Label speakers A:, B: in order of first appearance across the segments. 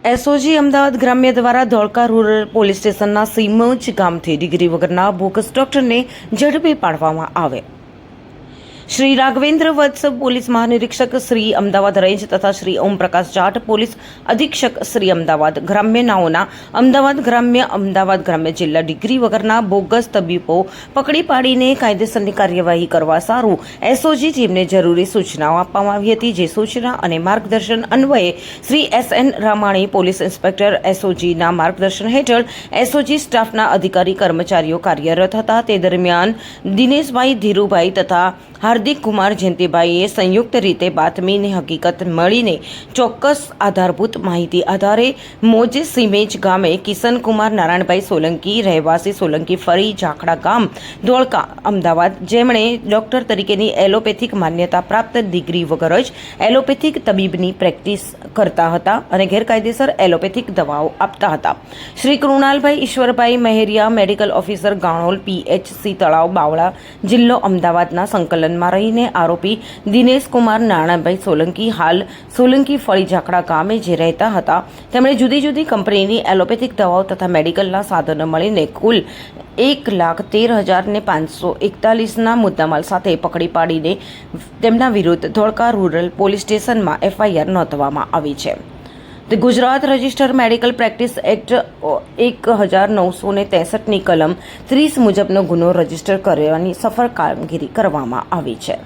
A: SOG Ahmedabad ગ્રામ્ય દ્વારા Dholka rural police સ્ટેશનના સીમોજ ગામથી ડિગ્રી વગરના બોગસ ડોક્ટરને ઝડપી પાડવામાં આવે. શ્રી રાઘવેન્દ્ર વત્સ પોલીસ મહાનિરીક્ષક શ્રી અમદાવાદ રેન્જ તથા શ્રી ઓમપ્રકાશ જાટ પોલીસ અધિક્ષક શ્રી અમદાવાદ ગ્રામ્ય નાઓના અમદાવાદ ગ્રામ્ય જિલ્લા ડિગ્રી વગરના બોગસ તબીબો પકડી પાડીને કાયદેસરની કાર્યવાહી કરવા સારું એસઓજી ટીમને જરૂરી સૂચનાઓ આપવામાં આવી હતી. જે સૂચના અને માર્ગદર્શન અન્વયે Shri SN Ramani police inspector એસઓજીના માર્ગદર્શન હેઠળ એસઓજી સ્ટાફના અધિકારી કર્મચારીઓ કાર્યરત હતા. તે દરમિયાન દિનેશભાઈ ધીરુભાઈ તથા હાર્દિક કુમાર જયંતિભાઈએ સંયુક્ત રીતે બાતમીની હકીકત મળીને ચોક્કસ આધારભૂત માહિતી આધારે મોજે સીમેજ ગામે કિશનકુમાર નારાયણભાઈ સોલંકી રહેવાસી સોલંકી ફરી ઝાખડા ગામ ધોળકા અમદાવાદ, જેમણે ડોક્ટર તરીકેની એલોપેથિક માન્યતા પ્રાપ્ત ડિગ્રી વગર જ એલોપેથિક તબીબની પ્રેક્ટિસ કરતા હતા અને ગેરકાયદેસર એલોપેથિક દવાઓ આપતા હતા. Shri Krunalbhai Ishwarbhai Maheriya medical officer Ganol PHC તળાવ બાવળા જિલ્લો અમદાવાદના સંકલનમાં રહીને આરોપી દિનેશકુમાર નારાયણભાઈ સોલંકી હાલ સોલંકી ફળી ઝાખડા ગામે જે રહેતા હતા, તેમણે જુદી જુદી કંપનીની એલોપેથિક દવાઓ તથા મેડિકલના સાધનો મળીને કુલ 1,13,541ના મુદ્દામાલ સાથે પકડી પાડીને તેમના વિરુદ્ધ ધોળકા રૂરલ પોલીસ સ્ટેશનમાં એફઆઈઆર નોંધવામાં આવી છે. Gujarat register medical practice act 1963ની કલમ 30 મુજબનો ગુનો રજીસ્ટર કરવાની સફળ કામગીરી કરવામાં આવી છે.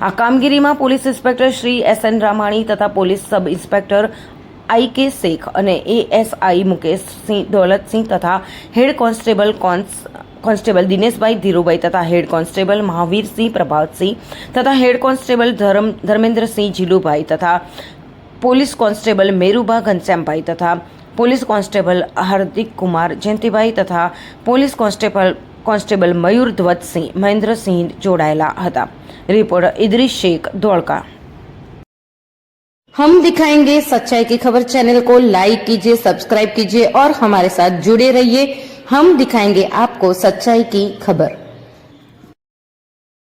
A: આ કામગીરીમાં police inspector Shri SN Ramani તથા પોલીસ સબ ઇન્સ્પેક્ટર આઈ.કે. શેખ અને એએસઆઈ મુકેશસિંહ દોલતસિંહ તથા હેડ કોન્સ્ટેબલ દિનેશભાઈ ધીરુભાઈ તથા હેડ કોન્સ્ટેબલ મહાવીરસિંહ પ્રભાતસિંહ તથા હેડ કોન્સ્ટેબલ ધર્મેન્દ્રસિંહ જીલુભાઈ તથા પોલીસ કોન્સ્ટેબલ મેરુબા ઘનશ્યામભાઈ તથા પોલીસ કોન્સ્ટેબલ હાર્દિક કુમાર જયંતિભાઈ તથા પોલીસ કોન્સ્ટેબલ મયુર ધ્વજસિંહ મહેન્દ્રસિંહ જોડાયેલા હતા. रिपोर्टर इदरीस शेख धोलका। हम दिखाएंगे सच्चाई की खबर चैनल को लाइक कीजिए, सब्सक्राइब कीजिए और हमारे साथ जुड़े रहिए. हम दिखाएंगे आपको सच्चाई की खबर.